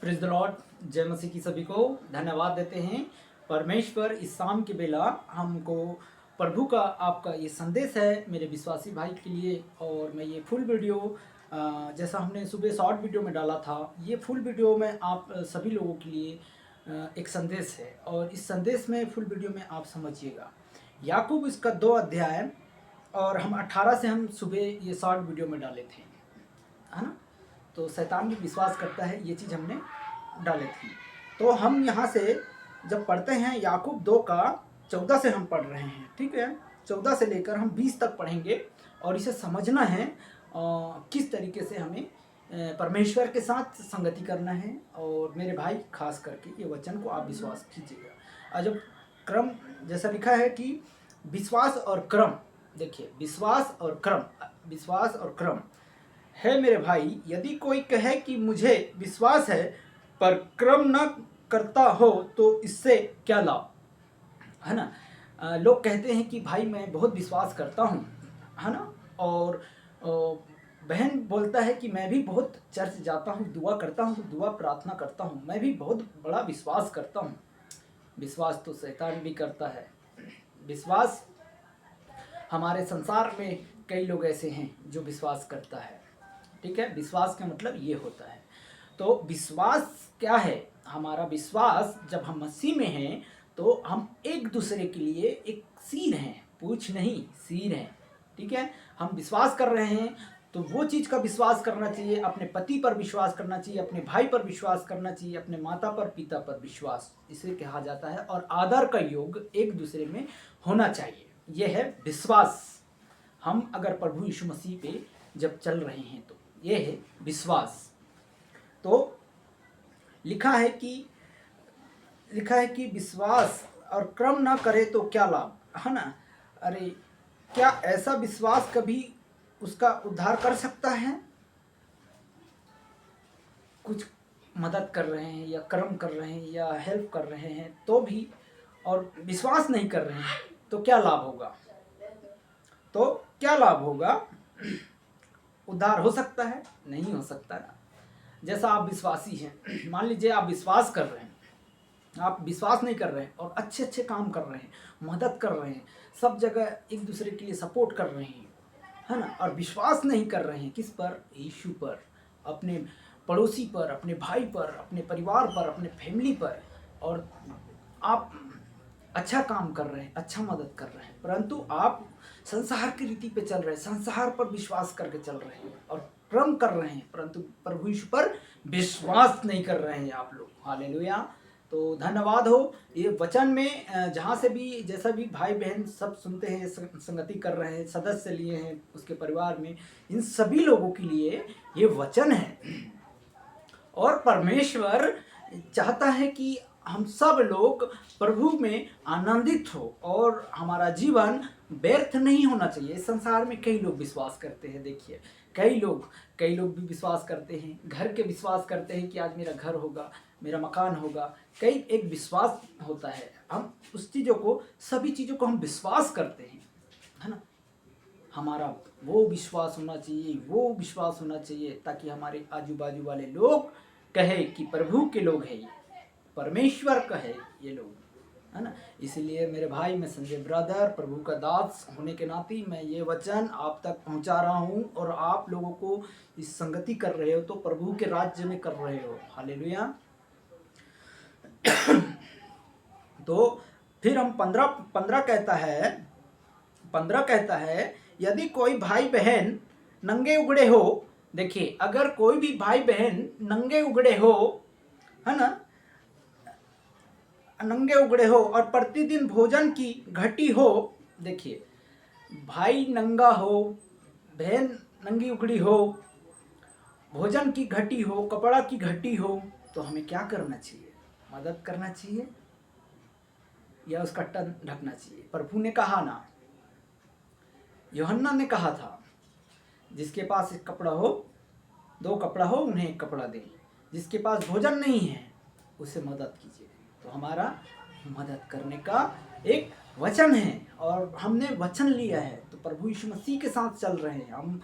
Praise the Lord. जय मसीह की सभी को धन्यवाद देते हैं। परमेश्वर इस शाम के बेला हमको प्रभु का आपका ये संदेश है मेरे विश्वासी भाई के लिए। और मैं ये फुल वीडियो जैसा हमने सुबह शॉर्ट वीडियो में डाला था, ये फुल वीडियो में आप सभी लोगों के लिए एक संदेश है। और इस संदेश में फुल वीडियो में आप समझिएगा याकूब इसका 2 अध्याय, और हम 18 से हम सुबह ये शॉर्ट वीडियो में डाले थे, है ना। तो शैतान भी विश्वास करता है, ये चीज़ हमने डाले थी। तो हम यहाँ से जब पढ़ते हैं याकूब 2 का 14 से हम पढ़ रहे हैं, ठीक है। 14 से लेकर हम 20 तक पढ़ेंगे और इसे समझना है किस तरीके से हमें परमेश्वर के साथ संगति करना है। और मेरे भाई खास करके ये वचन को आप विश्वास कीजिएगा। और जब क्रम जैसा लिखा है कि विश्वास और क्रम, देखिए विश्वास और क्रम है मेरे भाई। यदि कोई कहे कि मुझे विश्वास है पर क्रम न करता हो तो इससे क्या लाभ, है ना। लोग कहते हैं कि भाई मैं बहुत विश्वास करता हूँ, है ना। और बहन बोलता है कि मैं भी बहुत चर्च जाता हूँ, दुआ करता हूँ, दुआ प्रार्थना करता हूँ, मैं भी बहुत बड़ा विश्वास करता हूँ। विश्वास तो शैतान भी करता है। विश्वास हमारे संसार में कई लोग ऐसे हैं जो विश्वास करता है, ठीक है। विश्वास का मतलब ये होता है। तो विश्वास क्या है? हमारा विश्वास जब हम मसीह में हैं तो हम एक दूसरे के लिए एक सिर हैं, पूछ नहीं सिर हैं, ठीक है। हम विश्वास कर रहे हैं तो वो चीज़ का विश्वास करना चाहिए। अपने पति पर विश्वास करना चाहिए, अपने भाई पर विश्वास करना चाहिए, अपने माता पर पिता पर विश्वास इसे कहा जाता है। और आदर का योग एक दूसरे में होना चाहिए, यह है विश्वास। हम अगर प्रभु यीशु मसीह पे जब चल रहे हैं तो ये है विश्वास। तो लिखा है कि विश्वास और क्रम ना करे तो क्या लाभ, है ना। अरे क्या ऐसा विश्वास कभी उसका उद्धार कर सकता है? कुछ मदद कर रहे हैं या कर्म कर रहे हैं या हेल्प कर रहे हैं तो भी, और विश्वास नहीं कर रहे हैं तो क्या लाभ होगा? तो क्या लाभ होगा? उद्धार हो सकता है? नहीं हो सकता ना। जैसा आप विश्वासी हैं, मान लीजिए आप विश्वास कर रहे हैं, आप विश्वास नहीं कर रहे हैं और अच्छे अच्छे काम कर रहे हैं, मदद कर रहे हैं, सब जगह एक दूसरे के लिए सपोर्ट कर रहे हैं, है ना। और विश्वास नहीं कर रहे हैं किस पर? यीशु पर, अपने पड़ोसी पर, अपने भाई पर, अपने परिवार पर, अपने फैमिली पर। और आप अच्छा काम कर रहे हैं, अच्छा मदद कर रहे हैं, परंतु आप संसार की रीति पे चल रहे हैं, संसार पर विश्वास करके चल रहे हैं और क्रम कर रहे हैं, परंतु प्रभु यीशु पर विश्वास नहीं कर रहे हैं आप लोग। हालेलुया। तो धन्यवाद हो ये वचन में जहाँ से भी जैसा भी भाई बहन सब सुनते हैं, संगति कर रहे हैं, सदस्य लिए हैं उसके परिवार में, इन सभी लोगों के लिए ये वचन है। और परमेश्वर चाहता है कि हम सब लोग प्रभु में आनंदित हो और हमारा जीवन व्यर्थ नहीं होना चाहिए। इस संसार में कई लोग विश्वास करते हैं, देखिए कई लोग भी विश्वास करते हैं, घर के विश्वास करते हैं कि आज मेरा घर होगा, मेरा मकान होगा। कई एक विश्वास होता है, हम उस चीज़ों को, सभी चीज़ों को हम विश्वास करते हैं, है ना। हमारा वो विश्वास होना चाहिए ताकि हमारे आजू बाजू वाले लोग कहे कि प्रभु के लोग हैं, ये परमेश्वर का है ये लोग, है ना। इसलिए मेरे भाई, मैं संजय ब्रदर, प्रभु का दास होने के नाते मैं ये वचन आप तक पहुंचा रहा हूं। और आप लोगों को इस संगति कर रहे हो तो प्रभु के राज्य में कर रहे हो। हालेलुया। तो फिर हम 15 कहता है यदि कोई भाई बहन नंगे उगड़े हो, देखिए अगर कोई भी भाई बहन नंगे उगड़े हो, है ना, नंगे उगड़े हो और प्रतिदिन भोजन की घटी हो, देखिए भाई नंगा हो, बहन नंगी उगड़ी हो, भोजन की घटी हो, कपड़ा की घटी हो, तो हमें क्या करना चाहिए? मदद करना चाहिए या उसका तन ढकना चाहिए? प्रभु ने कहा ना, यूहन्ना ने कहा था, जिसके पास एक कपड़ा हो, 2 कपड़ा हो, उन्हें 1 कपड़ा दें, जिसके पास भोजन नहीं है उसे मदद कीजिए। तो हमारा मदद करने का एक वचन है और हमने वचन लिया है तो प्रभु यीशु मसीह के साथ चल रहे हैं। हम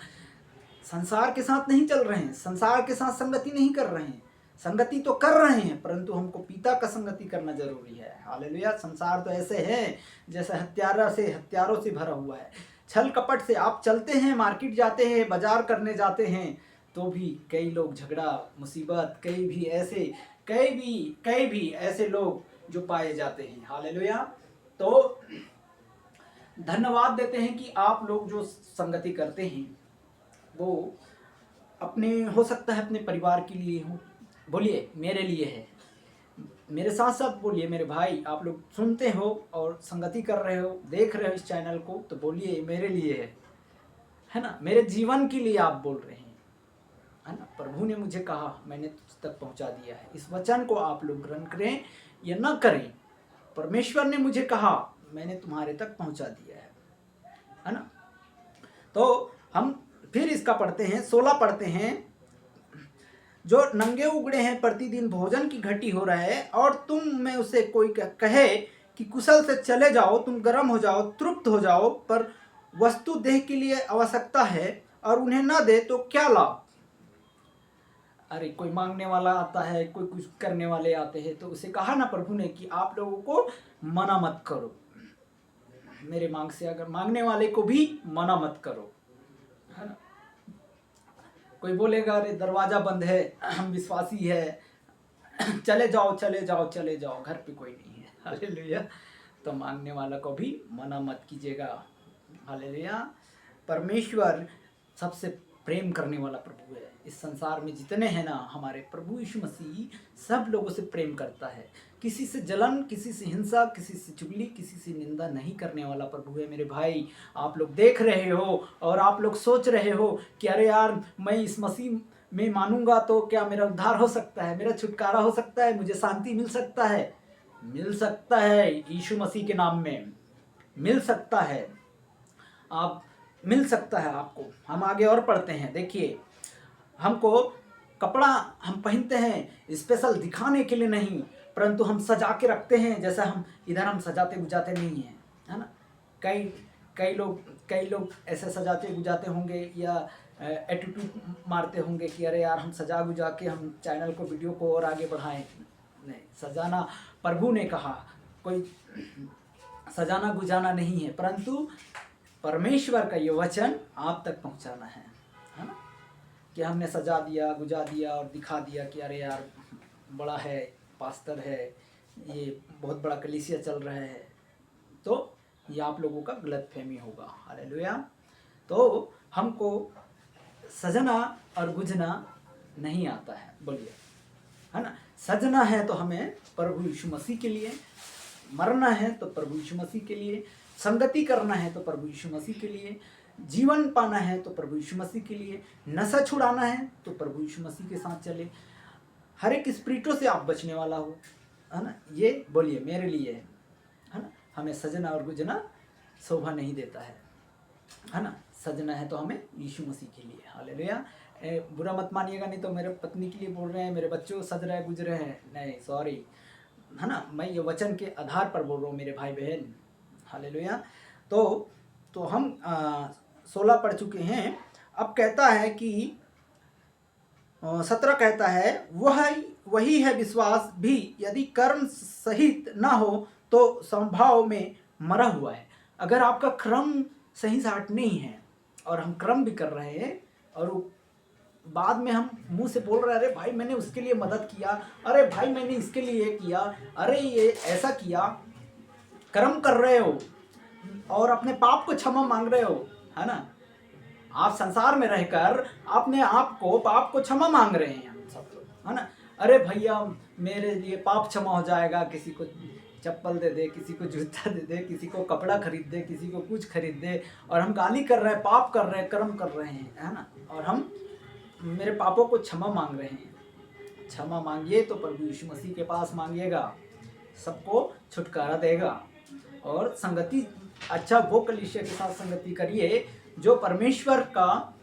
संसार के साथ नहीं चल रहे हैं, संसार के साथ संगति नहीं कर रहे हैं, संगति तो कर रहे हैं, परंतु हमको पिता का संगति करना जरूरी है। हालेलुया। संसार तो ऐसे है जैसे हत्यारों से भरा हुआ है। छल कपट से आप चलते हैं, मार्केट जाते हैं, बाजार करने जाते हैं, तो भी कई लोग झगड़ा मुसीबत, कई भी ऐसे लोग जो पाए जाते हैं। हालेलुया। तो धन्यवाद देते हैं कि आप लोग जो संगति करते हैं वो अपने, हो सकता है अपने परिवार के लिए हो, बोलिए मेरे लिए है। मेरे साथ साथ बोलिए मेरे भाई, आप लोग सुनते हो और संगति कर रहे हो, देख रहे हो इस चैनल को, तो बोलिए मेरे लिए है ना, मेरे जीवन के लिए आप बोल रहे हैं, है ना। प्रभु ने मुझे कहा, मैंने तुझ तक पहुंचा दिया है। इस वचन को आप लोग ग्रहण करें या न करें, परमेश्वर ने मुझे कहा, मैंने तुम्हारे तक पहुंचा दिया है ना। तो हम फिर इसका पढ़ते हैं, 16 पढ़ते हैं। जो नंगे उगड़े हैं प्रतिदिन भोजन की घटी हो रहा है, और तुम में उसे कोई कहे कि कुशल से चले जाओ, तुम गर्म हो जाओ, तृप्त हो जाओ, पर वस्तु देह के लिए आवश्यकता है और उन्हें न दे तो क्या लाभ। अरे कोई मांगने वाला आता है, कोई कुछ करने वाले आते हैं, तो उसे कहा ना प्रभु ने कि आप लोगों को मना मत करो, मेरे मांग से अगर मांगने वाले को भी मना मत करो, है ना। कोई बोलेगा अरे दरवाजा बंद है, हम विश्वासी है, चले जाओ घर पे कोई नहीं है। हालेलुया। तो मांगने वाला को भी मना मत कीजिएगा। हालेलुया। परमेश्वर सबसे प्रेम करने वाला प्रभु है। इस संसार में जितने हैं ना, हमारे प्रभु यीशु मसीह सब लोगों से प्रेम करता है। किसी से जलन, किसी से हिंसा, किसी से चुगली, किसी से निंदा नहीं करने वाला प्रभु है। मेरे भाई, आप लोग देख रहे हो और आप लोग सोच रहे हो कि अरे यार, मैं इस मसीह में मानूंगा तो क्या मेरा उद्धार हो सकता है, मेरा छुटकारा हो सकता है, मुझे शांति मिल सकता है। मिल सकता है, यीशु मसीह के नाम में मिल सकता है। आप मिल सकता है आपको। हम आगे और पढ़ते हैं। देखिए, हमको कपड़ा हम पहनते हैं स्पेशल दिखाने के लिए नहीं, परंतु हम सजा के रखते हैं। जैसा हम इधर हम सजाते गुजाते नहीं हैं, है ना। कई लोग ऐसे सजाते गुजाते होंगे या एटीट्यूड मारते होंगे कि अरे यार, हम सजा गुजा के हम चैनल को, वीडियो को और आगे बढ़ाएं। नहीं, सजाना प्रभु ने कहा, कोई सजाना गुजाना नहीं है, परंतु परमेश्वर का ये वचन आप तक पहुंचाना है ना। कि हमने सजा दिया, गुजा दिया और दिखा दिया कि अरे यार, बड़ा है, पास्टर है, ये बहुत बड़ा कलीसिया चल रहा है, तो ये आप लोगों का गलतफहमी होगा। हालेलुया। तो हमको सजना और गुजना नहीं आता है, बोलिए, है ना। सजना है तो हमें प्रभु यीशु मसीह के लिए, मरना है तो प्रभु यीशु मसीह के लिए, संगति करना है तो प्रभु यीशु मसीह के लिए, जीवन पाना है तो प्रभु यीशु मसीह के लिए, नशा छुड़ाना है तो प्रभु यीशु मसीह के साथ चले। हर एक स्पिरिटों से आप बचने वाला हो, है ना। ये बोलिए मेरे लिए है ना। हमें सजना और गुजना शोभा नहीं देता है ना। सजना है तो हमें यीशु मसीह के लिए। हालेलुया। बुरा मत मानिएगा, नहीं तो मेरे पत्नी के लिए बोल रहे हैं, मेरे बच्चों सज रहे गुजर रहे हैं, नहीं सॉरी, है ना। मैं ये वचन के आधार पर बोल रहा हूँ मेरे भाई बहन। हालेलुया। तो हम 16 पढ़ चुके हैं। अब कहता है कि 17 कहता है, वही है विश्वास भी, यदि कर्म सहित ना हो तो संभाव में मरा हुआ है। अगर आपका क्रम सही साट नहीं है और हम क्रम भी कर रहे हैं और बाद में हम मुंह से बोल रहे हैं, अरे भाई मैंने उसके लिए मदद किया, अरे भाई मैंने इसके लिए ये किया, अरे ये ऐसा किया, कर्म कर रहे हो और अपने पाप को क्षमा मांग रहे हो, है ना। आप संसार में रहकर अपने आप को, पाप को क्षमा मांग रहे हैं हम सब लोग, है ना। अरे भैया मेरे लिए पाप क्षमा हो जाएगा, किसी को चप्पल दे दे, किसी को जूता दे दे, किसी को कपड़ा खरीद दे, किसी को कुछ खरीद दे, और हम गाली कर रहे हैं, पाप कर रहे हैं, कर्म कर रहे हैं, है ना। और हम मेरे पापों को क्षमा मांग रहे हैं। क्षमा मांगिए तो प्रभु यीशु मसीह के पास मांगिएगा, सबको छुटकारा देगा। और संगति, अच्छा वो कलीसिया के साथ संगति करिए जो परमेश्वर का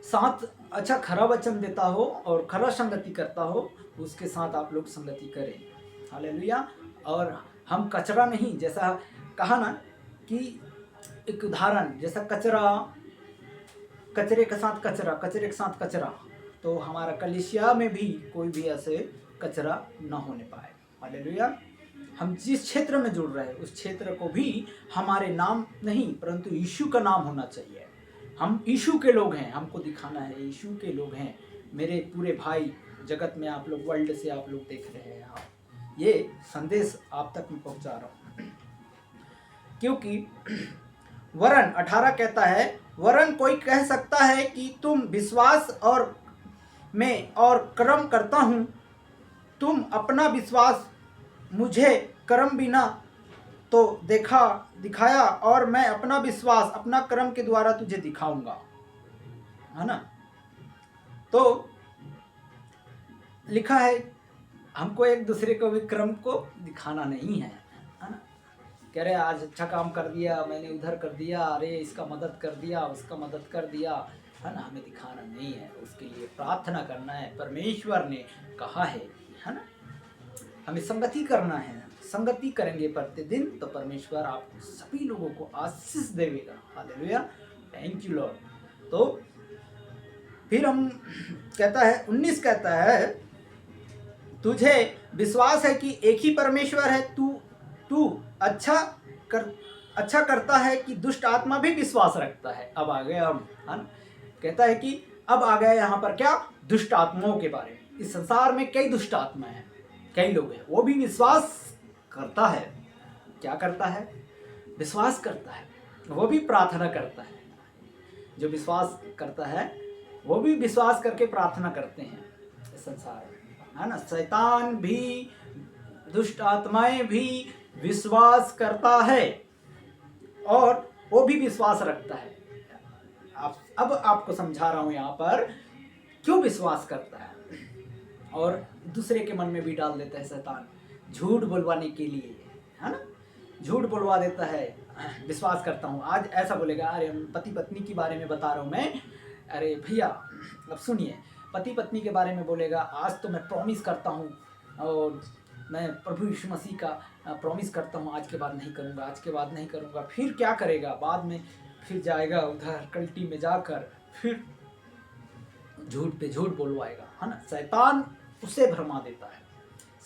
साथ अच्छा खरा वचन देता हो और खरा संगति करता हो, उसके साथ आप लोग संगति करें। हालेलुया। और हम कचरा नहीं, जैसा कहा ना कि एक उदाहरण, जैसा कचरा, कचरे के साथ कचरा, कचरे के साथ कचरा, तो हमारा कलीसिया में भी कोई भी ऐसे कचरा न होने पाए। हालेलुया। हम जिस क्षेत्र में जुड़ रहे हैं उस क्षेत्र को भी हमारे नाम नहीं परंतु यीशु का नाम होना चाहिए। हम यीशु के लोग हैं, हमको दिखाना है यीशु के लोग हैं। मेरे पूरे भाई जगत में आप लोग, वर्ल्ड से आप लोग देख रहे हैं, ये संदेश आप तक मैं पहुंचा रहा हूँ। क्योंकि वरन 18 कहता है, वरन कोई कह सकता है कि तुम विश्वास और मैं और कर्म करता हूँ, तुम अपना विश्वास मुझे कर्म बिना तो दिखाया और मैं अपना विश्वास अपना कर्म के द्वारा तुझे दिखाऊंगा, है ना। तो लिखा है हमको एक दूसरे को भी कर्म को दिखाना नहीं है ना। कह रहे आज अच्छा काम कर दिया, मैंने उधर कर दिया, अरे इसका मदद कर दिया, उसका मदद कर दिया, है ना। हमें दिखाना नहीं है, उसके लिए प्रार्थना करना है। परमेश्वर ने कहा है ना, हमें संगति करना है। संगति करेंगे प्रतिदिन तो परमेश्वर आपको सभी लोगों को आशीष देगा। Hallelujah, thank you Lord. तो फिर हम कहता है 19 कहता है, तुझे विश्वास है कि एक ही परमेश्वर है, तू अच्छा करता है कि दुष्ट आत्मा भी विश्वास रखता है। अब आ गए हम, है ना। कहता है कि अब आ गए यहाँ पर क्या, दुष्ट आत्माओं के बारे में। इस संसार में कई दुष्ट आत्मा हैं, कई लोग हैं, वो भी विश्वास करता है। क्या करता है? विश्वास करता है, वो भी प्रार्थना करता है। जो विश्वास करता है वो भी विश्वास करके प्रार्थना करते हैं इस संसार में, है ना। शैतान भी, दुष्ट आत्माएं भी विश्वास करता है और वो भी विश्वास रखता है। अब आपको समझा रहा हूं यहाँ पर क्यों विश्वास करता है और दूसरे के मन में भी डाल देता है शैतान, झूठ बुलवाने के लिए, है ना। झूठ बुलवा देता है, विश्वास करता हूँ। आज ऐसा बोलेगा, अरे पति पत्नी के बारे में बता रहा हूँ मैं, अरे भैया अब सुनिए, पति पत्नी के बारे में बोलेगा, आज तो मैं प्रॉमिस करता हूँ और मैं प्रभु यीशु मसीह का प्रॉमिस करता हूँ, आज के बाद नहीं करूँगा, आज के बाद नहीं करूँगा। फिर क्या करेगा? बाद में फिर जाएगा उधर कल्टी में जाकर फिर झूठ पे झूठ बोलवाएगा, है ना। शैतान उसे भरमा देता है,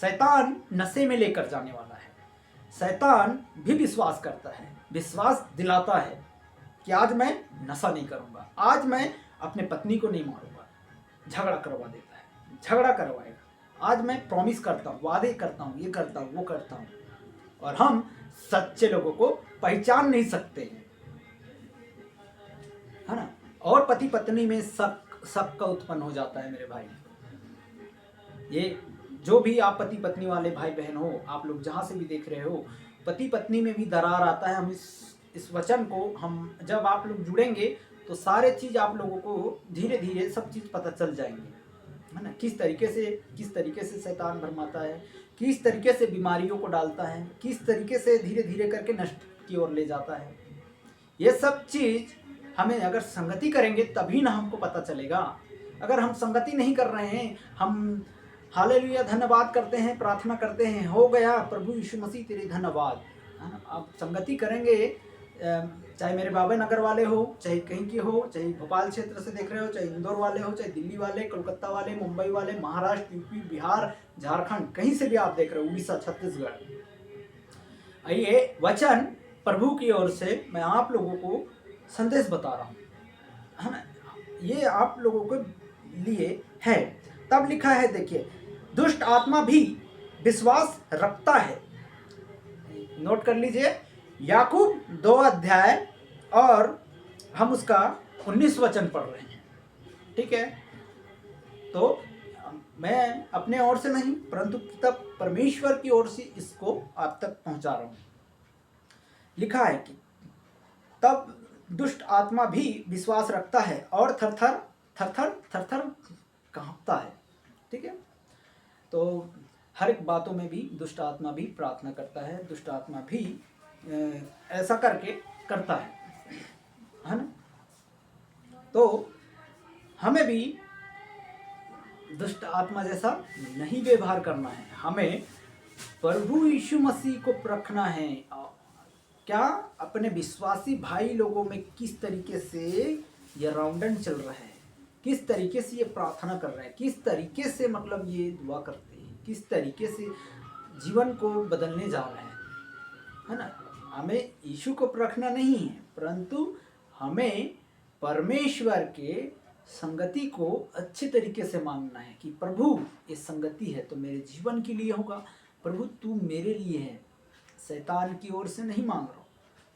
शैतान नशे में लेकर जाने वाला है। शैतान भी विश्वास करता है, विश्वास दिलाता है कि आज मैं नशा नहीं करूँगा, आज मैं अपने पत्नी को नहीं मारूंगा। झगड़ा करवा देता है, झगड़ा करवाएगा। आज मैं प्रॉमिस करता हूँ, वादे करता हूँ, ये करता हूँ, वो करता हूँ। और हम सच्चे लोगों को पहचान नहीं सकते हैं, है ना। और पति पत्नी में शक का उत्पन्न हो जाता है मेरे भाई। ये जो भी आप पति पत्नी वाले भाई बहन हो, आप लोग जहाँ से भी देख रहे हो, पति पत्नी में भी दरार आता है। हम इस वचन को हम जब आप लोग जुड़ेंगे तो सारे चीज़ आप लोगों को धीरे धीरे सब चीज़ पता चल जाएंगे, है ना। किस तरीके से शैतान भरमाता है, किस तरीके से बीमारियों को डालता है, किस तरीके से धीरे धीरे करके नष्ट की ओर ले जाता है। ये सब चीज़ हमें अगर संगति करेंगे तभी ना हमको पता चलेगा। अगर हम संगति नहीं कर रहे हैं, हम हालेलुया धन्यवाद करते हैं, प्रार्थना करते हैं, हो गया प्रभु यीशु मसीह तेरे धन्यवाद, है ना। आप संगति करेंगे, चाहे मेरे बाबा नगर वाले हो, चाहे कहीं के हो, चाहे भोपाल क्षेत्र से देख रहे हो, चाहे इंदौर वाले हो, चाहे दिल्ली वाले, कोलकाता वाले, मुंबई वाले, महाराष्ट्र, यूपी, बिहार, झारखंड, कहीं से भी आप देख रहे हो, उड़ीसा, छत्तीसगढ़। ये वचन प्रभु की ओर से मैं आप लोगों को संदेश बता रहा हूँ, है ना। ये आप लोगों के लिए है। तब लिखा है, देखिए, दुष्ट आत्मा भी विश्वास रखता है। नोट कर लीजिए, याकूब 2 अध्याय और हम उसका 19 वचन पढ़ रहे हैं, ठीक है। तो मैं अपने ओर से नहीं परंतु तब परमेश्वर की ओर से इसको आप तक पहुंचा रहा हूं। लिखा है कि तब दुष्ट आत्मा भी विश्वास रखता है और थर-थर कांपता है, ठीक है। तो हर एक बातों में भी दुष्ट आत्मा भी प्रार्थना करता है, दुष्ट आत्मा भी ऐसा करके करता है ना। तो हमें भी दुष्ट आत्मा जैसा नहीं व्यवहार करना है, हमें प्रभु यीशु मसीह को परखना है। क्या अपने विश्वासी भाई लोगों में किस तरीके से ये राउंडन चल रहा है, किस तरीके से ये प्रार्थना कर रहे हैं, किस तरीके से मतलब ये दुआ करते हैं, किस तरीके से जीवन को बदलने जा रहे हैं, है ना। हमें यीशु को परखना नहीं है, परंतु हमें परमेश्वर के संगति को अच्छे तरीके से मांगना है कि प्रभु ये संगति है तो मेरे जीवन के लिए होगा, प्रभु तू मेरे लिए है। शैतान की ओर से नहीं मांग रहा हूँ,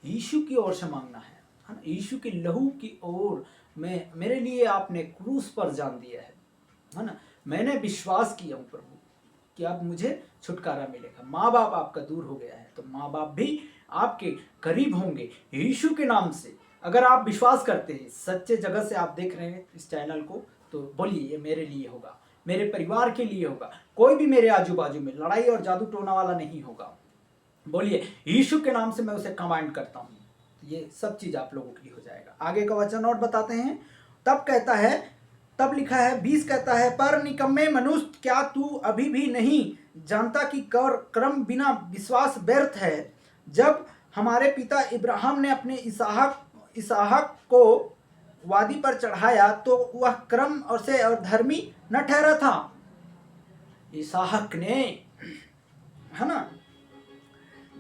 यीशु की ओर से मांगना है ना। यीशु के लहू की ओर मैं, मेरे लिए आपने क्रूस पर जान दिया है ना। मैंने विश्वास किया हूँ प्रभु कि अब मुझे छुटकारा मिलेगा। माँ बाप आपका दूर हो गया है तो माँ बाप भी आपके करीब होंगे यीशु के नाम से। अगर आप विश्वास करते हैं, सच्चे जगह से आप देख रहे हैं इस चैनल को, तो बोलिए ये मेरे लिए होगा, मेरे परिवार के लिए होगा, कोई भी मेरे आजू बाजू में लड़ाई और जादू टोना वाला नहीं होगा। बोलिए यीशु के नाम से मैं उसे कमांड करता हूँ, ये सब चीज आप लोगों की हो जाएगा। आगे का वचन और बताते हैं। तब कहता है, तब लिखा है 20 कहता है, पर निकम्मे मनुष्य, क्या तू अभी भी नहीं जानता कि कर्म बिना विश्वास व्यर्थ है। जब हमारे पिता इब्राहिम ने अपने इसहाक को वादी पर चढ़ाया तो वह कर्म और से और धर्मी न ठहरा था। इसहाक ने, है ना,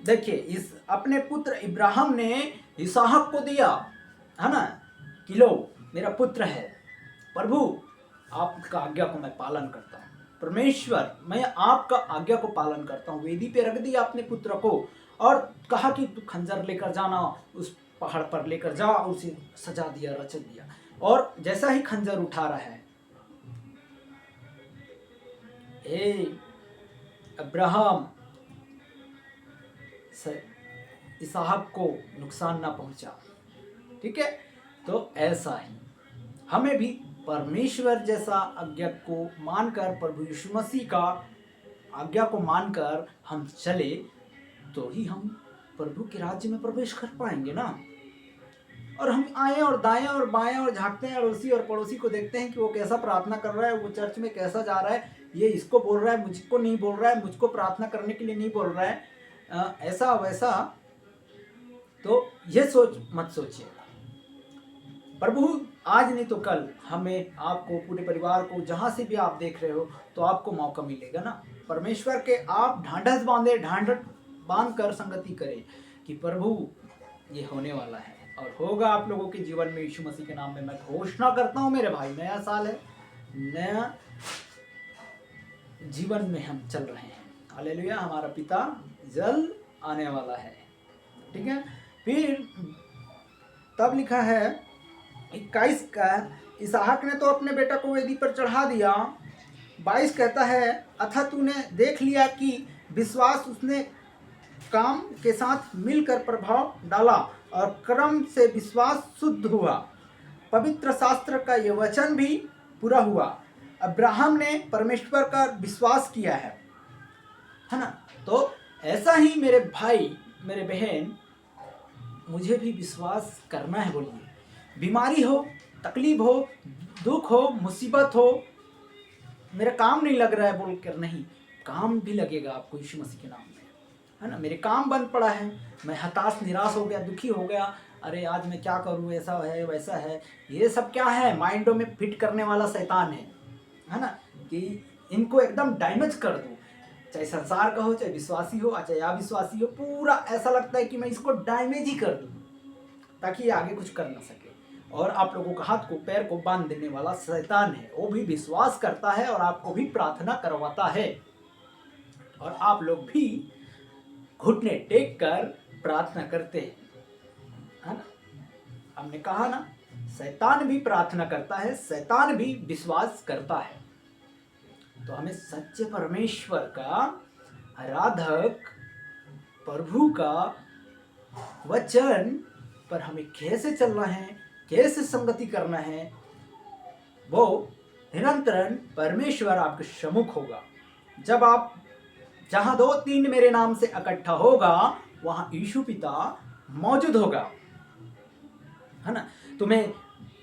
देखिए इस अपने पुत्र इब्राहिम ने इसहाक को दिया, है ना, कि लो मेरा पुत्र है, प्रभु आपका आज्ञा को मैं पालन करता हूँ, परमेश्वर मैं आपका आज्ञा को पालन करता हूँ। वेदी पे रख दिया अपने पुत्र को और कहा कि तू खंजर लेकर जाना, उस पहाड़ पर लेकर जा, उसे सजा दिया, रच दिया। और जैसा ही खंजर उठा रहा है, हे अब्राहम, इसहाक को नुकसान ना पहुंचा। ठीक है, तो ऐसा ही हमें भी परमेश्वर जैसा आज्ञा को मानकर, प्रभु यीशु मसीह का आज्ञा को मानकर हम चले तो ही हम प्रभु के राज्य में प्रवेश कर पाएंगे ना। और हम आए और दाएं और बाएं और झांकते हैं अड़ोसी और पड़ोसी को, देखते हैं कि वो कैसा प्रार्थना कर रहा है, वो चर्च में कैसा जा रहा है, ये इसको बोल रहा है, मुझको नहीं बोल रहा है, मुझको प्रार्थना करने के लिए नहीं बोल रहा है, ऐसा वैसा। तो ये सोच मत सोचिए। प्रभु आज नहीं तो कल हमें, आपको, पूरे परिवार को, जहां से भी आप देख रहे हो, तो आपको मौका मिलेगा ना। परमेश्वर के आप ढांढस बांध कर संगति करें कि प्रभु ये होने वाला है और होगा आप लोगों के जीवन में। यीशु मसीह के नाम में मैं घोषणा करता हूँ मेरे भाई, नया साल है, नया जीवन में हम चल रहे हैं। हालेलुया, हमारा पिता जल्द आने वाला है। ठीक है, फिर तब लिखा है 21 का, इसहाक ने तो अपने बेटा को वेदी पर चढ़ा दिया। 22 कहता है, अथा तूने देख लिया कि विश्वास उसने काम के साथ मिलकर प्रभाव डाला और कर्म से विश्वास शुद्ध हुआ, पवित्र शास्त्र का यह वचन भी पूरा हुआ। अब्राहम ने परमेश्वर का विश्वास किया है ना। तो ऐसा ही मेरे भाई, मेरे बहन, मुझे भी विश्वास करना है। बोलिए, बीमारी हो, तकलीफ हो, दुख हो, मुसीबत हो, मेरा काम नहीं लग रहा है बोलकर नहीं, काम भी लगेगा आपको यीशु मसीह के नाम में, है ना। मेरे काम बंद पड़ा है, मैं हताश निराश हो गया, दुखी हो गया, अरे आज मैं क्या करूं, ऐसा है वैसा है, ये सब क्या है, माइंडों में फिट करने वाला शैतान है ना, कि इनको एकदम डैमेज कर दूं। चाहे संसार का हो, चाहे विश्वासी हो, चाहे अविश्वासी हो, पूरा ऐसा लगता है कि मैं इसको डैमेज ही कर दूं ताकि ये आगे कुछ कर ना सके। और आप लोगों का हाथ को, पैर को बांध देने वाला शैतान है, वो भी विश्वास करता है और आपको भी प्रार्थना करवाता है और आप लोग भी घुटने टेक कर प्रार्थना करते हैं, है ना। हमने कहा ना, शैतान भी प्रार्थना करता है, शैतान भी विश्वास करता है। तो हमें सच्चे परमेश्वर का आराधक, प्रभु का वचन पर हमें कैसे चलना है, कैसे संगति करना है, वो निरंतर परमेश्वर आपके सम्मुख होगा। जब आप, जहां 2-3 मेरे नाम से इकट्ठा होगा, वहां यीशु पिता मौजूद होगा, है ना। तुम्हें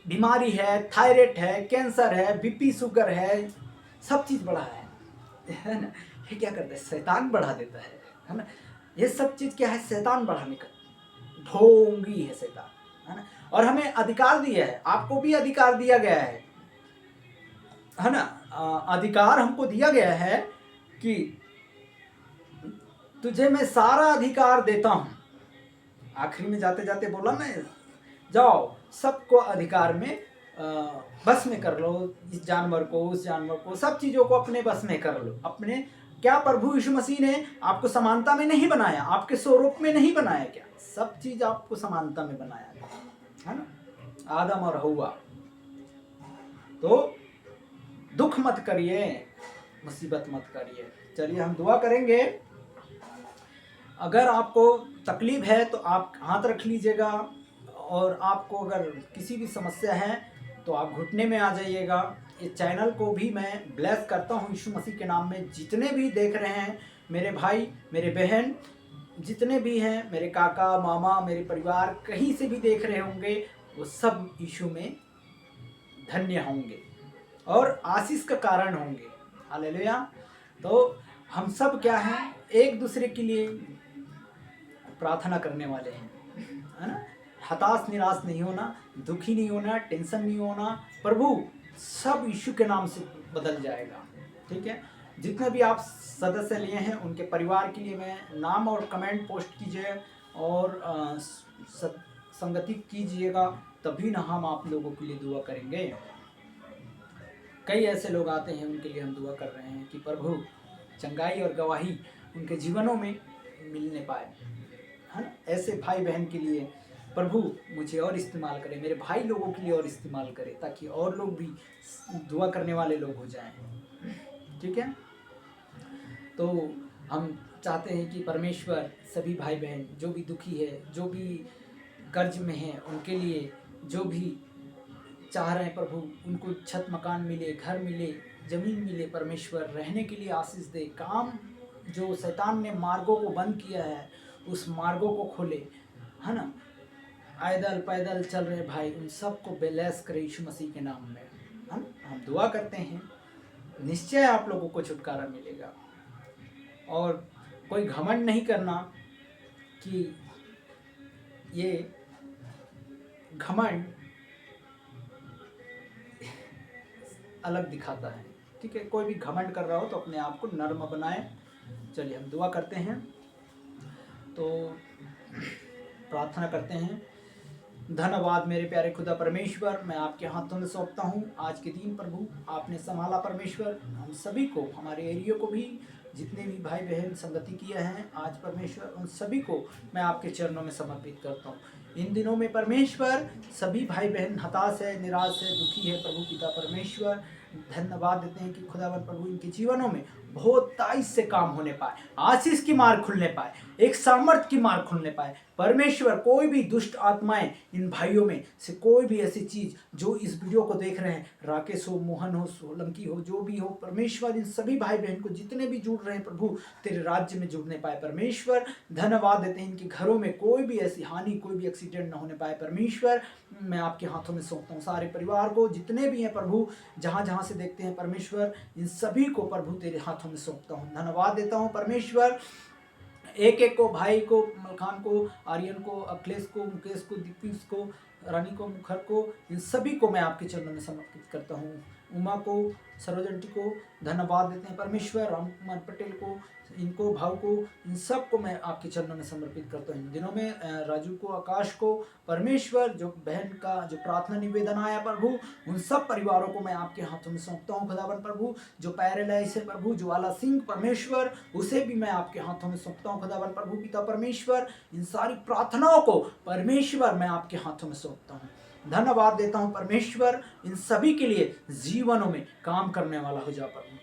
बीमारी है, थायराइड है, कैंसर है, बीपी शुगर है, सब चीज बढ़ा है ना। ये क्या करता है, शैतान बढ़ा देता है ना। ये सब चीज क्या है, शैतान बढ़ाने का ढोंगी है शैतान, है ना। और हमें अधिकार दिया है, आपको भी अधिकार दिया गया है है ना, अधिकार हमको दिया गया है कि तुझे मैं सारा अधिकार देता हूँ। आखिरी में जाते जाते बोला ना, जाओ सबको अधिकार में बस में कर लो, इस जानवर को उस जानवर को, सब चीज़ों को अपने बस में कर लो। अपने क्या प्रभु यीशु मसीह ने आपको समानता में नहीं बनाया, आपके स्वरूप में नहीं बनाया क्या? सब चीज़ आपको समानता में बनाया है ना, आदम और हव्वा। तो दुख मत करिए, मुसीबत मत करिए। चलिए हम दुआ करेंगे। अगर आपको तकलीफ है तो आप हाथ रख लीजिएगा, और आपको अगर किसी भी समस्या है तो आप घुटने में आ जाइएगा। ये चैनल को भी मैं ब्लेस करता हूँ यीशु मसीह के नाम में। जितने भी देख रहे हैं मेरे भाई मेरे बहन, जितने भी हैं मेरे काका मामा, मेरे परिवार कहीं से भी देख रहे होंगे, वो सब यीशु में धन्य होंगे और आशीष का कारण होंगे। हालेलुया। तो हम सब क्या हैं, एक दूसरे के लिए प्रार्थना करने वाले हैं, है ना। हताश निराश नहीं होना, दुखी नहीं होना, टेंशन नहीं होना। प्रभु सब यीशु के नाम से बदल जाएगा। ठीक है, जितने भी आप सदस्य लिए हैं उनके परिवार के लिए मैं नाम और कमेंट पोस्ट कीजिए और संगति कीजिएगा, तभी ना हम आप लोगों के लिए दुआ करेंगे। कई ऐसे लोग आते हैं, उनके लिए हम दुआ कर रहे हैं कि प्रभु चंगाई और गवाही उनके जीवनों में मिलने पाए, है ना। ऐसे भाई बहन के लिए प्रभु मुझे और इस्तेमाल करें, मेरे भाई लोगों के लिए और इस्तेमाल करें, ताकि और लोग भी दुआ करने वाले लोग हो जाएं। ठीक है, तो हम चाहते हैं कि परमेश्वर सभी भाई बहन जो भी दुखी है, जो भी कर्ज में है, उनके लिए जो भी चाह रहे हैं प्रभु, उनको छत मकान मिले, घर मिले, ज़मीन मिले। परमेश्वर रहने के लिए आशीष दे। काम जो शैतान ने मार्गों को बंद किया है, उस मार्गों को खोले, है ना। आयदल पैदल चल रहे भाई, उन सबको ब्लेस करे यीशु मसीह के नाम में। हम दुआ करते हैं, निश्चय आप लोगों को छुटकारा मिलेगा। और कोई घमंड नहीं करना कि ये घमंड अलग दिखाता है। ठीक है, कोई भी घमंड कर रहा हो तो अपने आप को नर्म बनाए। चलिए हम दुआ करते हैं, तो प्रार्थना करते हैं। धन्यवाद मेरे प्यारे खुदा परमेश्वर, मैं आपके हाथों में सौंपता हूँ आज के दिन। प्रभु आपने संभाला परमेश्वर, हम सभी को, हमारे एरिया को भी, जितने भी भाई बहन संगति किए हैं आज परमेश्वर, उन सभी को मैं आपके चरणों में समर्पित करता हूँ। इन दिनों में परमेश्वर सभी भाई बहन हताश है, निराश है, दुखी है। प्रभु पिता परमेश्वर धन्यवाद देते हैं कि खुदावन प्रभु इनके जीवनों में बहुत तेज से काम होने पाए, आशीष की मार्ग खुलने पाए, एक सामर्थ की मार्ग खुलने पाए। परमेश्वर कोई भी दुष्ट आत्माएं इन भाइयों में से कोई भी ऐसी चीज जो इस वीडियो को देख रहे हैं, राकेश हो, मोहन हो, सोलंकी हो, जो भी हो, परमेश्वर इन सभी भाई बहन को जितने भी जुड़ रहे हैं प्रभु तेरे राज्य में जुड़ने पाए। परमेश्वर धन्यवाद देते हैं इनके घरों में कोई भी ऐसी हानि, कोई भी एक्सीडेंट ना होने पाए। परमेश्वर मैं आपके हाथों में सौंपता हूँ सारे परिवार को, जितने भी हैं प्रभु, जहाँ जहाँ से देखते हैं परमेश्वर, इन सभी को प्रभु तेरे हाथों में सौंपता हूँ। धन्यवाद देता हूँ परमेश्वर, एक एक को, भाई को, मलखान को, आर्यन को, अखिलेश को, मुकेश को, दीपीश को, रानी को, मुखर को, इन सभी को मैं आपके चरणों में समर्पित करता हूँ। उमा को, सरोजंटी को धन्यवाद देते हैं परमेश्वर, राम कुमार पटेल को, इनको, भाव को, इन सब को मैं आपके चरणों में समर्पित करता हूँ। इन दिनों में राजू को, आकाश को, परमेश्वर जो बहन का जो प्रार्थना निवेदन आया प्रभु, उन सब परिवारों को मैं आपके हाथों में सौंपता हूँ। खुदावन प्रभु जो पैरालाइज है प्रभु, ज्वाला सिंह परमेश्वर, उसे भी मैं आपके हाथों में सौंपता हूँ। खुदावन प्रभु पिता परमेश्वर, इन सारी प्रार्थनाओं को परमेश्वर मैं आपके हाथों में सौंपता हूँ। धन्यवाद देता हूँ परमेश्वर, इन सभी के लिए जीवनों में काम करने वाला हो जा प्रभु,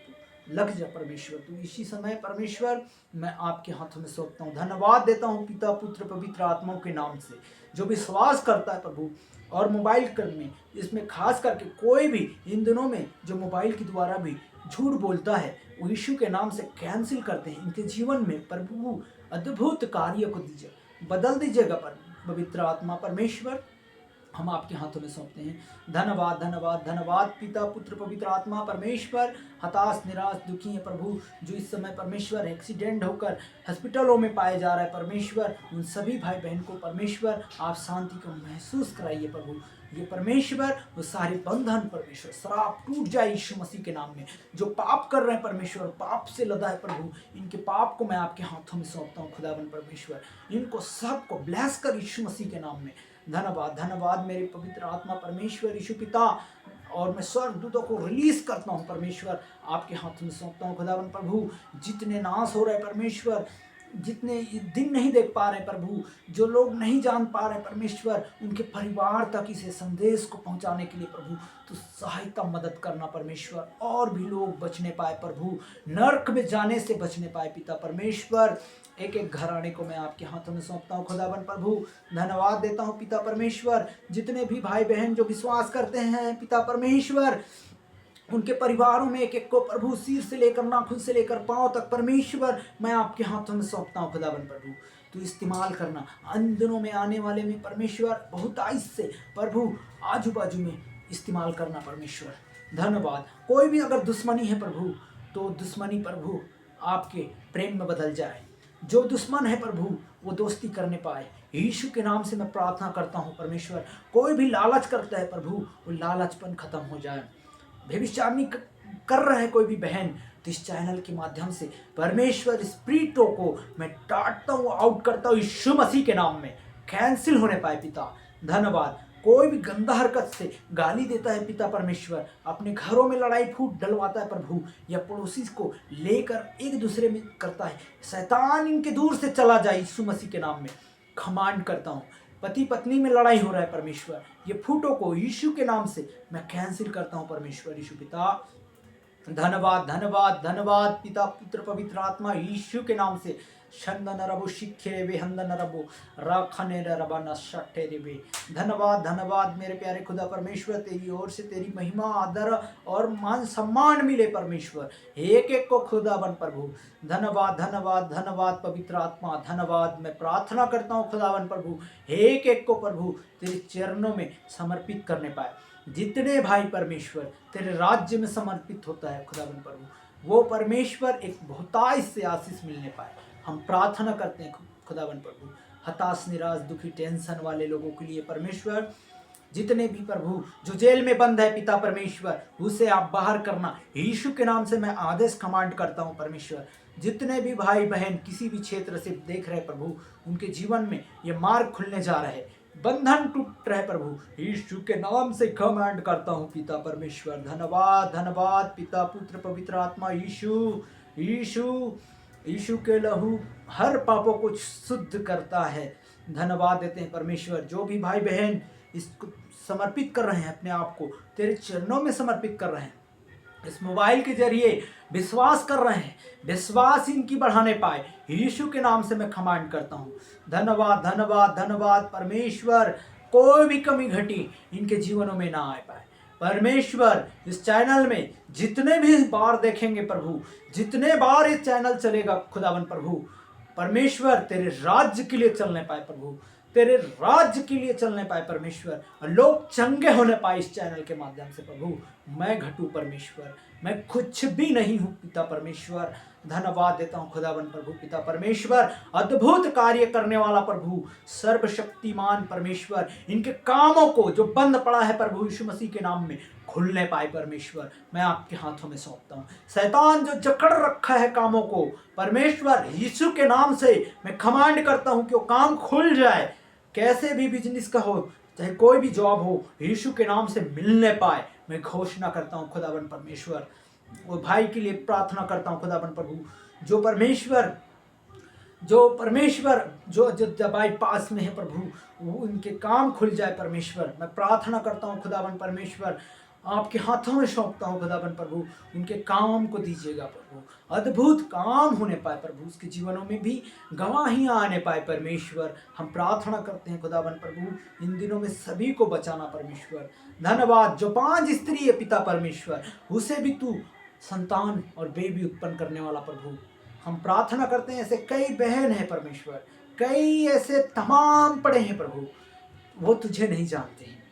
लग जा परमेश्वर तू इसी समय। परमेश्वर मैं आपके हाथों में सौंपता हूँ। धन्यवाद देता हूँ पिता पुत्र पवित्र आत्माओं के नाम से, जो विश्वास करता है प्रभु, और मोबाइल में इसमें खास करके कोई भी इन दिनों में जो मोबाइल के द्वारा भी झूठ बोलता है, वो यीशु के नाम से कैंसिल करते हैं। इनके जीवन में प्रभु अद्भुत कार्य को दीजिए, बदल दीजिएगा पवित्र आत्मा परमेश्वर। हम आपके हाथों में सौंपते हैं। धन्यवाद धन्यवाद धन्यवाद पिता पुत्र पवित्र आत्मा परमेश्वर। हताश निराश दुखी है प्रभु, जो इस समय परमेश्वर एक्सीडेंट होकर हॉस्पिटलों में पाए जा रहा है परमेश्वर, उन सभी भाई बहन को परमेश्वर आप शांति को महसूस कराइए प्रभु। ये परमेश्वर वो सारे बंधन परमेश्वर शराब टूट जाए यीशु मसीह के नाम में। जो पाप कर रहे हैं परमेश्वर, पाप से लदा है प्रभु, इनके पाप को मैं आपके हाथों में सौंपता हूँ खुदावन परमेश्वर। इनको सबको ब्लेस कर यीशु मसीह के नाम में। धन्यवाद धन्यवाद मेरे पवित्र आत्मा परमेश्वर यीशु पिता, और मैं स्वर्गदूतों को रिलीज करता हूँ परमेश्वर, आपके हाथ में सौंपता हूँ खुदावन प्रभु। जितने नाश हो रहे परमेश्वर, जितने दिन नहीं देख पा रहे प्रभु, जो लोग नहीं जान पा रहे परमेश्वर, उनके परिवार तक इसे संदेश को पहुंचाने के लिए प्रभु तो सहायता मदद करना परमेश्वर, और भी लोग बचने पाए प्रभु, नरक में जाने से बचने पाए पिता परमेश्वर। एक एक घराने को मैं आपके हाथों में सौंपता हूँ खुदावन प्रभु। धन्यवाद देता हूँ पिता परमेश्वर, जितने भी भाई बहन जो विश्वास करते हैं पिता परमेश्वर, उनके परिवारों में एक एक को प्रभु सिर से लेकर नाखून से लेकर पांव तक परमेश्वर मैं आपके हाथों में सौंपता हूँ खुदावन प्रभु। तो इस्तेमाल करना अन दिनों में आने वाले में परमेश्वर बहुत आइस से प्रभु आजू बाजू में इस्तेमाल करना परमेश्वर। धन्यवाद। कोई भी अगर दुश्मनी है प्रभु, तो दुश्मनी प्रभु आपके प्रेम में बदल जाए। जो दुश्मन है प्रभु वो दोस्ती करने पाए, यीशु के नाम से मैं प्रार्थना करता हूँ परमेश्वर। कोई भी लालच करता है प्रभु, वो लालचपन खत्म हो जाए। व्यभिचारिणी कर रहे हैं कोई भी बहन, तो इस चैनल के माध्यम से परमेश्वर स्पिरिटों को मैं डांटता हूँ, आउट करता हूँ यीशु मसीह के नाम में, कैंसिल होने पाए पिता। धन्यवाद। कोई भी गंदा हरकत से गाली देता है पिता परमेश्वर, अपने घरों में लड़ाई फूट डलवाता है प्रभु, या पड़ोसी को लेकर एक दूसरे में करता है, शैतान इनके दूर से चला जाए यीशु मसीह के नाम में खमांड करता हूँ। पति पत्नी में लड़ाई हो रहा है परमेश्वर, ये फूटों को यीशु के नाम से मैं कैंसिल करता हूँ परमेश्वर यीशु पिता। धन्यवाद धन्यवाद धन्यवाद पिता पुत्र पवित्र आत्मा यीशु के नाम से। शंदन रबो शिखे वे हंदन रबो राखने रबा नशे रे। धन्यवाद धन्यवाद मेरे प्यारे खुदा परमेश्वर, तेरी ओर से तेरी महिमा आदर और मान सम्मान मिले परमेश्वर एक एक को खुदा बन प्रभु। धन्यवाद धन्यवाद धन्यवाद पवित्र आत्मा। धन्यवाद। मैं प्रार्थना करता हूँ खुदावन प्रभु एक एक को प्रभु तेरे चरणों में समर्पित करने पाए। जितने भाई परमेश्वर तेरे राज्य में समर्पित होता है खुदावन प्रभु, वो परमेश्वर एक बहुतायत से आशीष मिलने पाए। हम प्रार्थना करते हैं खुदावन प्रभु हताश निराश दुखी टेंशन वाले लोगों के लिए परमेश्वर, जितने भी प्रभु जो जेल में बंद है पिता परमेश्वर, उसे आप बाहर करना यीशु के नाम से मैं आदेश कमांड करता हूँ परमेश्वर। जितने भी भाई बहन किसी भी क्षेत्र से देख रहे प्रभु, उनके जीवन में ये मार्ग खुलने जा रहे, बंधन टूट रहे प्रभु, यीशु के नाम से कमांड करता हूँ पिता परमेश्वर। धन्यवाद धन्यवाद पिता पुत्र पवित्र आत्मा यीशु यीशु यीशु के लहू हर पापों को शुद्ध करता है। धन्यवाद देते हैं परमेश्वर। जो भी भाई बहन इसको समर्पित कर रहे हैं, अपने आप को तेरे चरणों में समर्पित कर रहे हैं, इस मोबाइल के जरिए विश्वास कर रहे हैं, विश्वास इनकी बढ़ाने पाए, यीशु के नाम से मैं कमांड करता हूँ। धन्यवाद धन्यवाद धन्यवाद परमेश्वर। कोई भी कमी घटी इनके जीवनों में ना आ पाए परमेश्वर। इस चैनल में जितने भी बार देखेंगे प्रभु, जितने बार ये चैनल चलेगा खुदावन प्रभु परमेश्वर, तेरे राज्य के लिए चलने पाए प्रभु, तेरे राज्य के लिए चलने पाए परमेश्वर, और लोग चंगे होने पाए इस चैनल के माध्यम से प्रभु। मैं घटू परमेश्वर, मैं कुछ भी नहीं हूँ पिता परमेश्वर। धन्यवाद देता हूँ खुदावन प्रभु पिता परमेश्वर, अद्भुत कार्य करने वाला प्रभु, सर्वशक्तिमान परमेश्वर, इनके कामों को जो बंद पड़ा है प्रभु यीशु मसीह के नाम में खुलने पाए परमेश्वर, मैं आपके हाथों में सौंपता हूँ। शैतान जो जकड़ रखा है कामों को परमेश्वर, यीशु के नाम से मैं कमांड करता हूँ कि वो काम खुल जाए। कैसे भी बिजनेस का हो, चाहे कोई भी जॉब हो, यीशु के नाम से मिलने पाए, मैं घोषणा करता हूँ खुदावन परमेश्वर। वो भाई के लिए प्रार्थना करता हूँ खुदावन प्रभु, जो परमेश्वर जो दवाई पास में है प्रभु, वो उनके काम खुल जाए परमेश्वर। मैं प्रार्थना करता हूँ खुदावन परमेश्वर, आपके हाथों में सौंपता हूँ खुदावन प्रभु, उनके काम को दीजिएगा प्रभु, अद्भुत काम होने पाए प्रभु, उसके जीवनों में भी गवाहियाँ आने पाए परमेश्वर। हम प्रार्थना करते हैं खुदावन प्रभु, इन दिनों में सभी को बचाना परमेश्वर। धन्यवाद। जो 5 स्त्री है पिता परमेश्वर, उसे भी तू संतान और बेबी उत्पन्न करने वाला प्रभु। हम प्रार्थना करते हैं, ऐसे कई बहन हैं परमेश्वर, कई ऐसे तमाम पड़े हैं प्रभु, वो तुझे नहीं जानते हैं,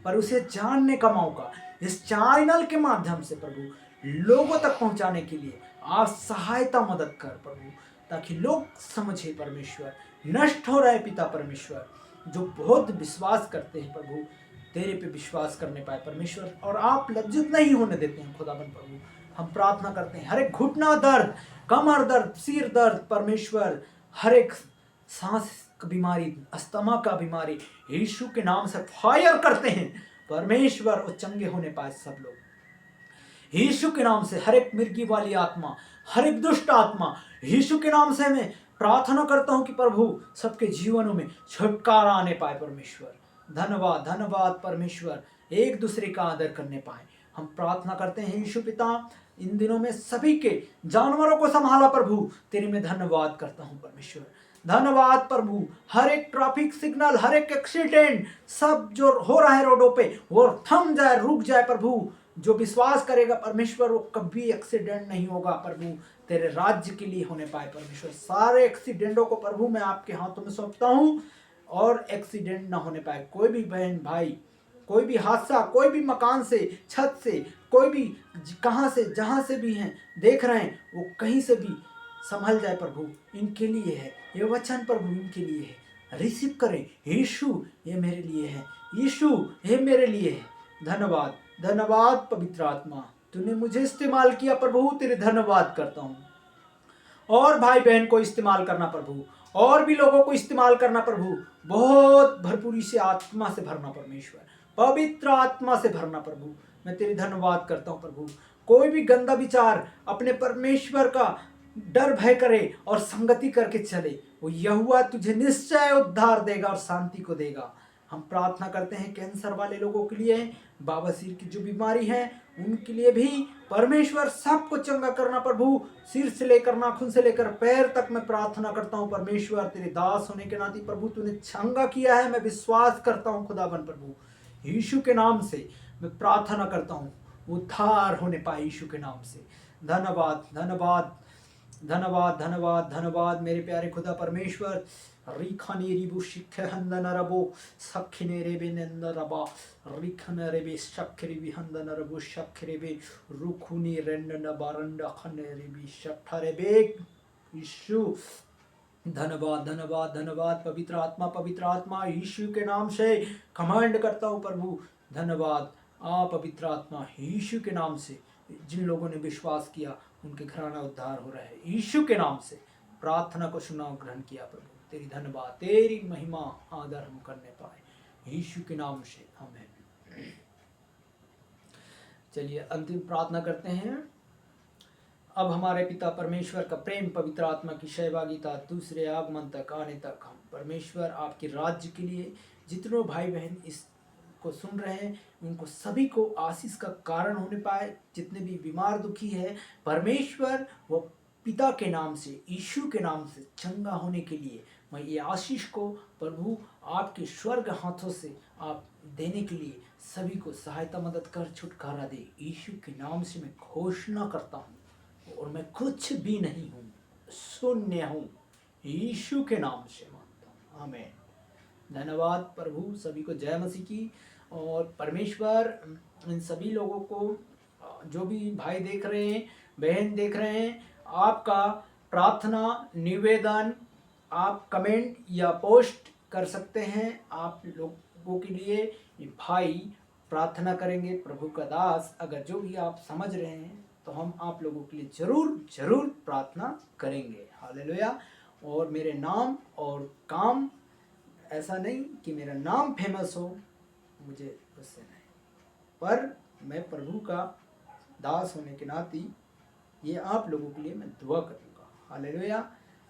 पर उसे जानने का मौका इस चैनल के माध्यम से प्रभु लोगों तक पहुंचाने के लिए आप सहायता मदद कर प्रभु, ताकि लोग समझे परमेश्वर। नष्ट हो रहे पिता परमेश्वर जो बहुत विश्वास करते हैं प्रभु, तेरे पे विश्वास करने पाए परमेश्वर, और आप लज्जित नहीं होने देते हैं खुदाबंद प्रभु। हम प्रार्थना करते हैं हर एक घुटना दर्द, कमर दर्द, सिर दर्द परमेश्वर, हर एक सांस की बीमारी, अस्थमा का बीमारी यीशु के नाम से फायर करते हैं परमेश्वर, और चंगे होने पाए सब लोग यीशु के नाम से। हर एक मिर्गी वाली आत्मा, हर एक दुष्ट आत्मा यीशु के नाम से मैं प्रार्थना करता हूं कि प्रभु सबके जीवनों में छुटकारा आने पाए परमेश्वर। धन्यवाद धन्यवाद परमेश्वर, एक दूसरे का आदर करने पाए हम प्रार्थना करते हैं यीशु पिता। इन दिनों में सभी के जानवरों को संभाला प्रभु, तेरे में धन्यवाद करता हूं परमेश्वर। धन्यवाद प्रभु, हर एक ट्रैफिक सिग्नल, हर एक एक्सीडेंट सब जो हो रहा है रोडों पे वो थम जाए, रुक जाए प्रभु। जो विश्वास करेगा परमेश्वर वो कभी एक्सीडेंट नहीं होगा प्रभु, तेरे राज्य के लिए होने पाए परमेश्वर। सारे एक्सीडेंटों को प्रभु मैं आपके हाथों में सौंपता हूँ, और एक्सीडेंट ना होने पाए। कोई भी बहन भाई, कोई भी हादसा, कोई भी मकान से, छत से, कोई भी कहाँ से, जहाँ से भी हैं देख रहे हैं, वो कहीं से भी संभल जाए प्रभु, इनके लिए है ये वचन प्रभु, इनके लिए है। रिसीव करें यीशु, ये मेरे लिए है, यीशु ये मेरे लिए है। धन्यवाद धन्यवाद पवित्र आत्मा, तूने मुझे इस्तेमाल किया प्रभु, तेरे धन्यवाद करता हूँ। और भाई बहन को इस्तेमाल करना प्रभु, और भी लोगों को इस्तेमाल करना प्रभु, बहुत भरपूरी से आत्मा से भरना परमेश्वर, पवित्र आत्मा से भरना प्रभु। मैं तेरी धन्यवाद करता हूँ प्रभु। कोई भी गंदा विचार अपने परमेश्वर का डर भय करे और संगति करके चले, वो यहोवा तुझे निश्चय उद्धार देगा और शांति को देगा। हम प्रार्थना करते हैं कैंसर वाले लोगों के लिए, बवासीर की जो बीमारी है उनके लिए भी परमेश्वर सबको चंगा करना प्रभु, सिर से लेकर नाखून से लेकर पैर तक मैं प्रार्थना करता हूँ परमेश्वर। तेरे दास होने के नाते प्रभु तूने चंगा किया है, मैं विश्वास करता हूँ खुदाबंद प्रभु। यीशु के नाम से मैं प्रार्थना करता हूँ, उद्धार होने पाए यीशु के नाम से। धन्यवाद धन्यवाद धन्यवाद धन्यवाद धन्यवाद मेरे प्यारे खुदा परमेश्वर। रिखने रिबु शिखहंदन रबो सखने रेबे नंदरबा रिखन रेबे शखरी विहंदन रबो शखरेबे रुखुनी रेंडन बारंड खने रेबी शठरेबे। यीशु धन्यवाद धन्यवाद धन्यवाद पवित्र आत्मा यीशु के नाम से कमांड करता हूँ प्रभु। धन्यवाद पवित्र आत्मा यीशु के नाम से जिन लोगों ने विश्वास किया उनके घराना उद्धार हो रहा है यीशु के नाम से। प्रार्थना को सुना और ग्रहण किया प्रभु, तेरी धन्यवाद, तेरी महिमा आदर हम करने पाए यीशु के नाम से, आमीन। चलिए अंतिम प्रार्थना करते हैं। अब हमारे पिता परमेश्वर का प्रेम, पवित्र आत्मा की सहभागिता दूसरे आगमन तक आने तक हम परमेश्वर आपके राज्य के लिए जितने भाई बहन इस को सुन रहे हैं उनको सभी को आशीष का कारण होने पाए। जितने भी बीमार दुखी है परमेश्वर वो पिता के नाम से, यीशु के नाम से चंगा होने के लिए मैं ये आशीष को प्रभु आपके स्वर्ग हाथों से आप देने के लिए सभी को सहायता मदद कर छुटकारा दे। यीशु के नाम से मैं घोषणा करता हूँ, और मैं कुछ भी नहीं हूँ, शून्य हूँ, यीशु के नाम से मानता हूँ, आमीन। धन्यवाद प्रभु, सभी को जय मसीह की। और परमेश्वर इन सभी लोगों को, जो भी भाई देख रहे हैं, बहन देख रहे हैं, आपका प्रार्थना निवेदन आप कमेंट या पोस्ट कर सकते हैं। आप लोगों के लिए ये भाई प्रार्थना करेंगे, प्रभु का दास। अगर जो भी आप समझ रहे हैं तो हम आप लोगों के लिए जरूर प्रार्थना करेंगे। हालेलुया। और मेरे नाम और काम, ऐसा नहीं कि मेरा नाम फेमस हो, मुझे उससे नहीं, पर मैं प्रभु का दास होने के नाते ये आप लोगों के लिए मैं दुआ करूँगा। हालेलुया।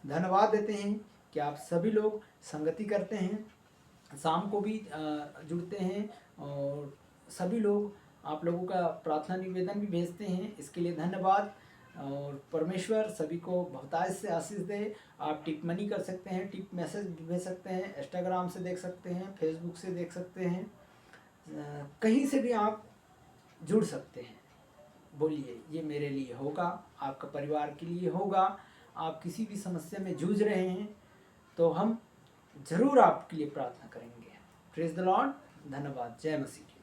धन्यवाद देते हैं कि आप सभी लोग संगति करते हैं, शाम को भी जुड़ते हैं, और सभी लोग आप लोगों का प्रार्थना निवेदन भी भेजते हैं, इसके लिए धन्यवाद। और परमेश्वर सभी को बहुतायत से आशीष दे। आप टिप मनी कर सकते हैं, टिप मैसेज भेज सकते हैं, इंस्टाग्राम से देख सकते हैं, फेसबुक से देख सकते हैं, कहीं से भी आप जुड़ सकते हैं। बोलिए ये मेरे लिए होगा, आपका परिवार के लिए होगा। आप किसी भी समस्या में जूझ रहे हैं तो हम जरूर आपके लिए प्रार्थना करेंगे। Praise the Lord. धन्यवाद। जय मसीह।